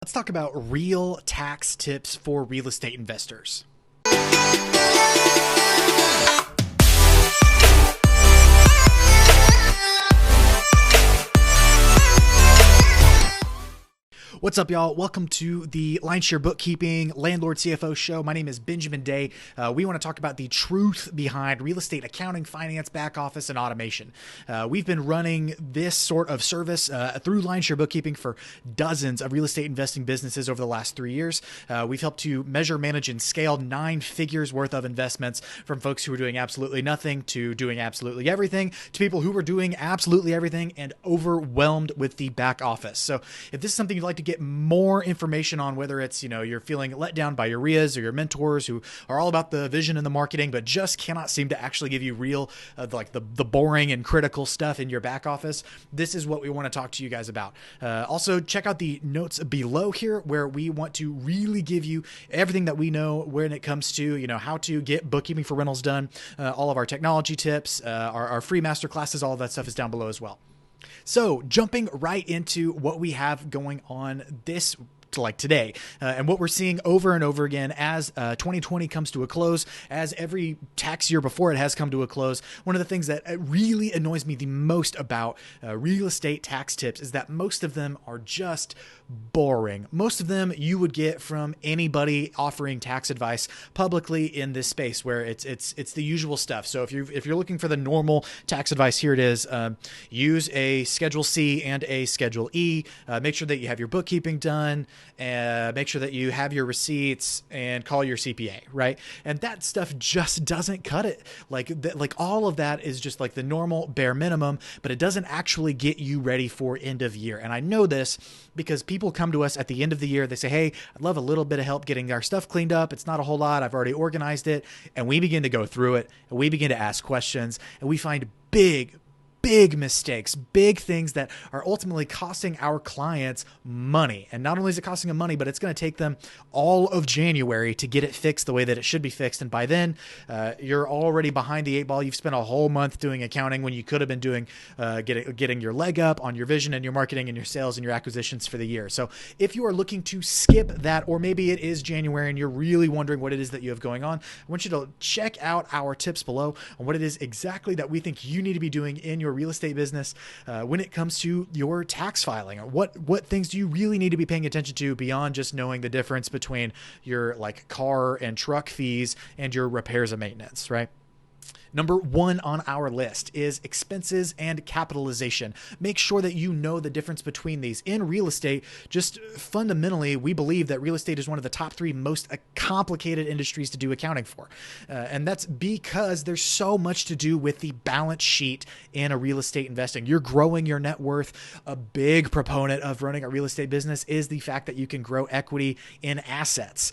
let's talk about real tax tips for real estate investors. What's up, y'all? Welcome to the Lionshare Bookkeeping Landlord CFO show. My name is Benjamin Day. We want to talk about the truth behind real estate accounting, finance, back office, and automation. We've been running this sort of service through Lionshare Bookkeeping for dozens of real estate investing businesses over the last 3 years. We've helped to measure, manage, and scale 9 figures worth of investments from folks who are doing absolutely nothing to doing absolutely everything to people who are doing absolutely everything and overwhelmed with the back office. So if this is something you'd like to get more information on, whether it's, you're feeling let down by your RIAs or your mentors who are all about the vision and the marketing, but just cannot seem to actually give you real, the boring and critical stuff in your back office, this is what we want to talk to you guys about. Also, check out the notes below here where we want to really give you everything that we know when it comes to, how to get bookkeeping for rentals done. All of our technology tips, our free master classes, all of that stuff is down below as well. So jumping right into what we have going on today, and what we're seeing over and over again as 2020 comes to a close, as every tax year before it has come to a close. One of the things that really annoys me the most about real estate tax tips is that most of them are just boring. Most of them you would get from anybody offering tax advice publicly in this space, where it's the usual stuff. So if you're looking for the normal tax advice, here it is. Use a Schedule C and a Schedule E. Make sure that you have your bookkeeping done. Make sure that you have your receipts and call your CPA, right? And that stuff just doesn't cut it. Like all of that is just like the normal bare minimum, but it doesn't actually get you ready for end of year. And I know this because people come to us at the end of the year. They say, hey, I'd love a little bit of help getting our stuff cleaned up. It's not a whole lot. I've already organized it. And we begin to go through it, and we begin to ask questions, and we find big mistakes, big things that are ultimately costing our clients money. And not only is it costing them money, but it's going to take them all of January to get it fixed the way that it should be fixed. And by then, you're already behind the 8 ball. You've spent a whole month doing accounting when you could have been doing getting your leg up on your vision and your marketing and your sales and your acquisitions for the year. So if you are looking to skip that, or maybe it is January and you're really wondering what it is that you have going on, I want you to check out our tips below on what it is exactly that we think you need to be doing in your real estate business when it comes to your tax filing. What things do you really need to be paying attention to beyond just knowing the difference between your car and truck fees and your repairs and maintenance, right? Number 1 on our list is expenses and capitalization. Make sure that you know the difference between these. In real estate, just fundamentally, we believe that real estate is one of the top 3 most complicated industries to do accounting for. And that's because there's so much to do with the balance sheet in a real estate investing. You're growing your net worth. A big proponent of running a real estate business is the fact that you can grow equity in assets.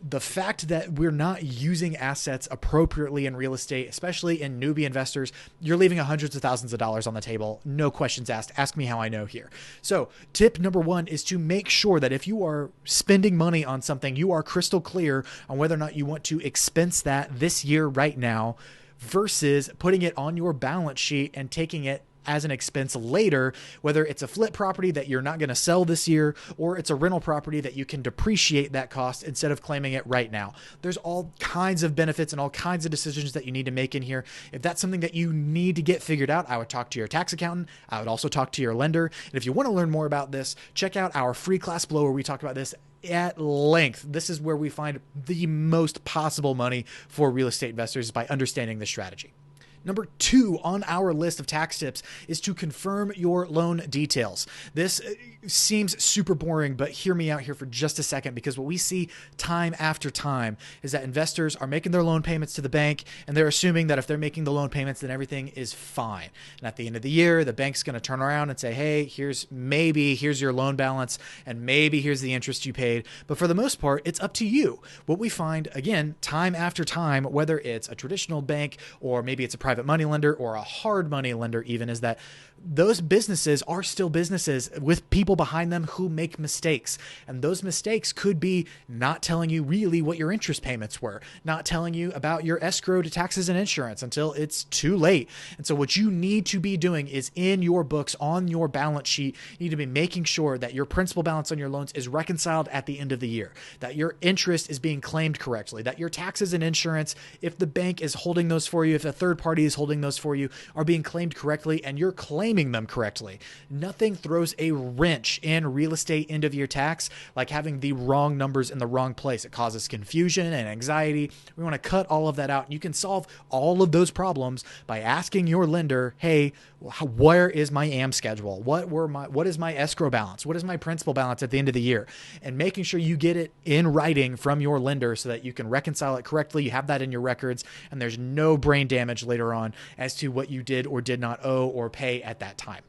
The fact that we're not using assets appropriately in real estate, especially in newbie investors, you're leaving hundreds of thousands of dollars on the table. No questions asked. Ask me how I know here. So tip number 1 is to make sure that if you are spending money on something, you are crystal clear on whether or not you want to expense that this year right now versus putting it on your balance sheet and taking it as an expense later, whether it's a flip property that you're not going to sell this year, or it's a rental property that you can depreciate that cost instead of claiming it right now. There's all kinds of benefits and all kinds of decisions that you need to make in here. If that's something that you need to get figured out, I would talk to your tax accountant. I would also talk to your lender. And if you want to learn more about this, check out our free class below where we talk about this at length. This is where we find the most possible money for real estate investors, by understanding this strategy. Number 2 on our list of tax tips is to confirm your loan details. This seems super boring, but hear me out here for just a second, because what we see time after time is that investors are making their loan payments to the bank, and they're assuming that if they're making the loan payments, then everything is fine. And at the end of the year, the bank's going to turn around and say, hey, here's your loan balance, and maybe here's the interest you paid. But for the most part, it's up to you. What we find, again, time after time, whether it's a traditional bank or maybe it's a private private money lender or a hard money lender even, is that those businesses are still businesses with people behind them who make mistakes. And those mistakes could be not telling you really what your interest payments were, not telling you about your escrow to taxes and insurance until it's too late. And so what you need to be doing is in your books, on your balance sheet, you need to be making sure that your principal balance on your loans is reconciled at the end of the year, that your interest is being claimed correctly, that your taxes and insurance, if the bank is holding those for you, if a third party is holding those for you, are being claimed correctly and you're claiming them correctly. Nothing throws a wrench in real estate end of year tax like having the wrong numbers in the wrong place. It causes confusion and anxiety. We want to cut all of that out. You can solve all of those problems by asking your lender, hey, where is my AM schedule? What is my escrow balance? What is my principal balance at the end of the year? And making sure you get it in writing from your lender so that you can reconcile it correctly. You have that in your records and there's no brain damage later on as to what you did or did not owe or pay at that time.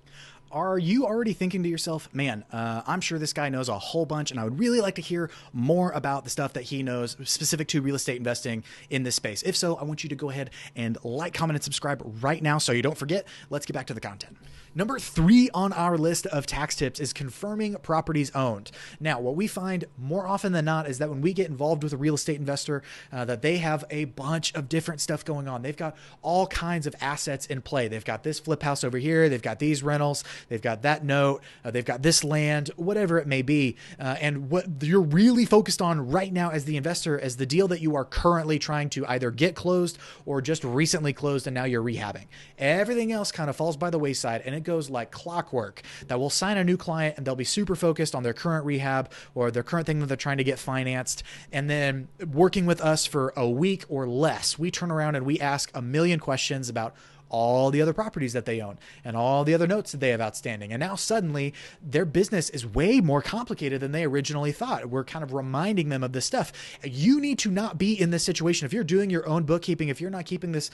Are you already thinking to yourself, man, I'm sure this guy knows a whole bunch and I would really like to hear more about the stuff that he knows specific to real estate investing in this space? If so, I want you to go ahead and like, comment, and subscribe right now so you don't forget. Let's get back to the content. Number 3 on our list of tax tips is confirming properties owned. Now, what we find more often than not is that when we get involved with a real estate investor, that they have a bunch of different stuff going on. They've got all kinds of assets in play. They've got this flip house over here. They've got these rentals. They've got that note. They've got this land, whatever it may be. And what you're really focused on right now as the investor is the deal that you are currently trying to either get closed or just recently closed and now you're rehabbing. Everything else kind of falls by the wayside and it goes like clockwork. That we'll sign a new client and they'll be super focused on their current rehab or their current thing that they're trying to get financed. And then working with us for a week or less, we turn around and we ask a million questions about all the other properties that they own and all the other notes that they have outstanding. And now suddenly their business is way more complicated than they originally thought. We're kind of reminding them of this stuff. You need to not be in this situation. If you're doing your own bookkeeping, if you're not keeping this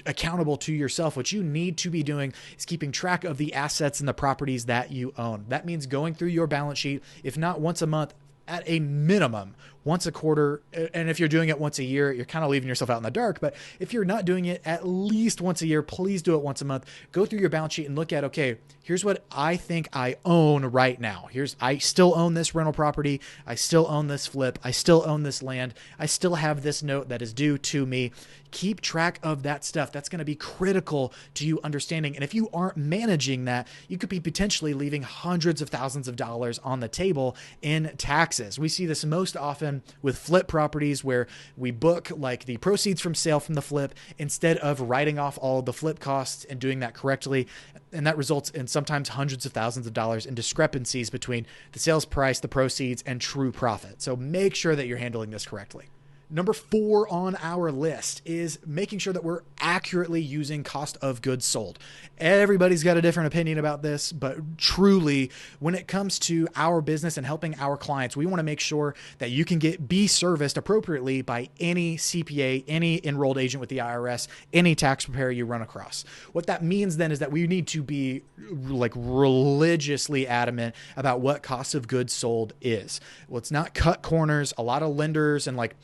accountable to yourself, what you need to be doing is keeping track of the assets and the properties that you own. That means going through your balance sheet, if not once a month, at a minimum once a quarter. And if you're doing it once a year, you're kind of leaving yourself out in the dark. But if you're not doing it at least once a year, please do it once a month. Go through your balance sheet and look at, okay, here's what I think I own right now. I still own this rental property. I still own this flip. I still own this land. I still have this note that is due to me. Keep track of that stuff. That's going to be critical to you understanding. And if you aren't managing that, you could be potentially leaving hundreds of thousands of dollars on the table in taxes. We see this most often with flip properties where we book like the proceeds from sale from the flip instead of writing off all of the flip costs and doing that correctly. And that results in sometimes hundreds of thousands of dollars in discrepancies between the sales price, the proceeds, and true profit. So make sure that you're handling this correctly. Number 4 on our list is making sure that we're accurately using cost of goods sold. Everybody's got a different opinion about this, but truly, when it comes to our business and helping our clients, we want to make sure that you can be serviced appropriately by any CPA, any enrolled agent with the IRS, any tax preparer you run across. What that means then is that we need to be like religiously adamant about what cost of goods sold is. Well, it's not cut corners. A lot of lenders and like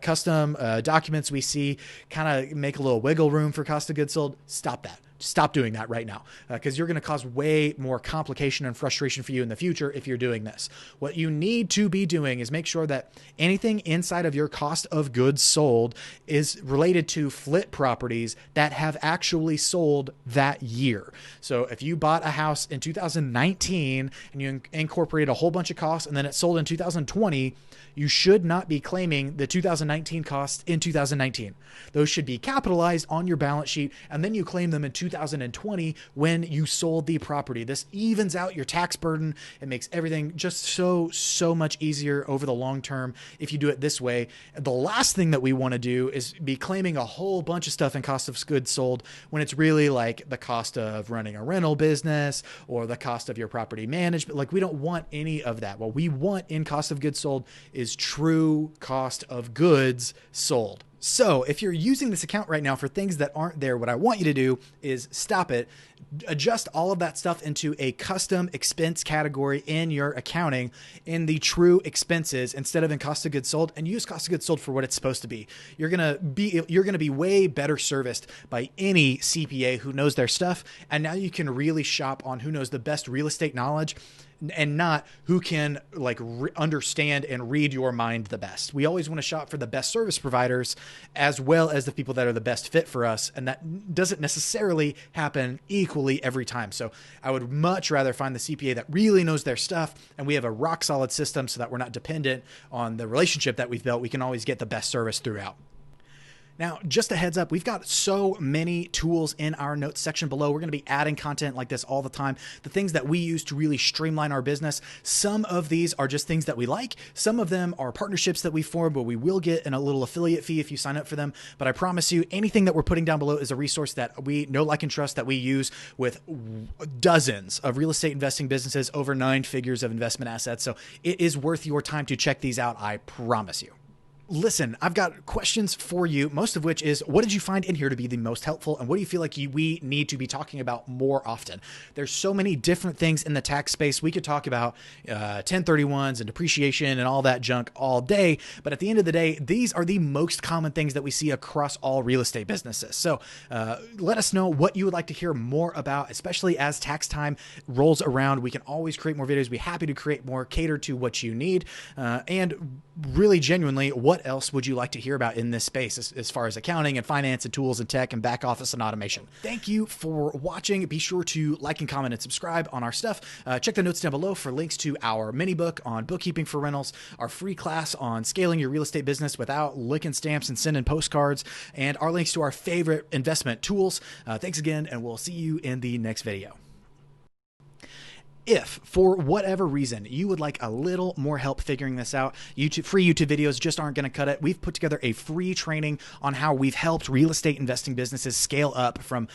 custom documents we see kind of make a little wiggle room for cost of goods sold. Stop that. Stop doing that right now because you're going to cause way more complication and frustration for you in the future if you're doing this. What you need to be doing is make sure that anything inside of your cost of goods sold is related to flip properties that have actually sold that year. So if you bought a house in 2019 and you incorporated a whole bunch of costs and then it sold in 2020, you should not be claiming the 2019 costs in 2019. Those should be capitalized on your balance sheet, and then you claim them in 2020 when you sold the property. This evens out your tax burden. It makes everything just so much easier over the long term if you do it this way. The last thing that we want to do is be claiming a whole bunch of stuff in cost of goods sold when it's really like the cost of running a rental business or the cost of your property management. Like, we don't want any of that. What we want in cost of goods sold is true cost of goods sold. So if you're using this account right now for things that aren't there, what I want you to do is stop it. adjust all of that stuff into a custom expense category in your accounting in the true expenses instead of in cost of goods sold, and use cost of goods sold for what it's supposed to be. You're going to be way better serviced by any CPA who knows their stuff. And now you can really shop on who knows the best real estate knowledge and not who can understand and read your mind the best. We always want to shop for the best service providers as well as the people that are the best fit for us. And that doesn't necessarily happen equally every time. So I would much rather find the CPA that really knows their stuff, and we have a rock solid system so that we're not dependent on the relationship that we've built. We can always get the best service throughout. Now, just a heads up, we've got so many tools in our notes section below. We're going to be adding content like this all the time. The things that we use to really streamline our business. Some of these are just things that we like. Some of them are partnerships that we form where we will get a little affiliate fee if you sign up for them. But I promise you, anything that we're putting down below is a resource that we know, like, and trust, that we use with dozens of real estate investing businesses, over 9 figures of investment assets. So it is worth your time to check these out. I promise you. Listen, I've got questions for you, most of which is, what did you find in here to be the most helpful? And what do you feel like we need to be talking about more often? There's so many different things in the tax space. We could talk about 1031s and depreciation and all that junk all day. But at the end of the day, these are the most common things that we see across all real estate businesses. So let us know what you would like to hear more about, especially as tax time rolls around. We can always create more videos. We'd be happy to create more, cater to what you need. And really genuinely, what else would you like to hear about in this space as far as accounting and finance and tools and tech and back office and automation? Thank you for watching. Be sure to like and comment and subscribe on our stuff. Check the notes down below for links to our mini book on bookkeeping for rentals, our free class on scaling your real estate business without licking stamps and sending postcards, and our links to our favorite investment tools. Thanks again, and we'll see you in the next video. If, for whatever reason, you would like a little more help figuring this out, free YouTube videos just aren't going to cut it. We've put together a free training on how we've helped real estate investing businesses scale up from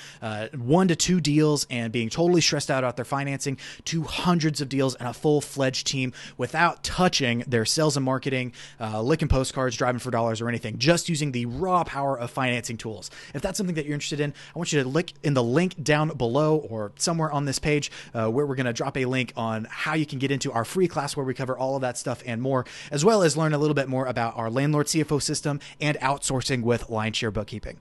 1 to 2 deals and being totally stressed out about their financing to hundreds of deals and a full-fledged team without touching their sales and marketing, licking postcards, driving for dollars, or anything, just using the raw power of financing tools. If that's something that you're interested in, I want you to click in the link down below or somewhere on this page where we're going to drop a link on how you can get into our free class where we cover all of that stuff and more, as well as learn a little bit more about our landlord CFO system and outsourcing with Lionshare Bookkeeping.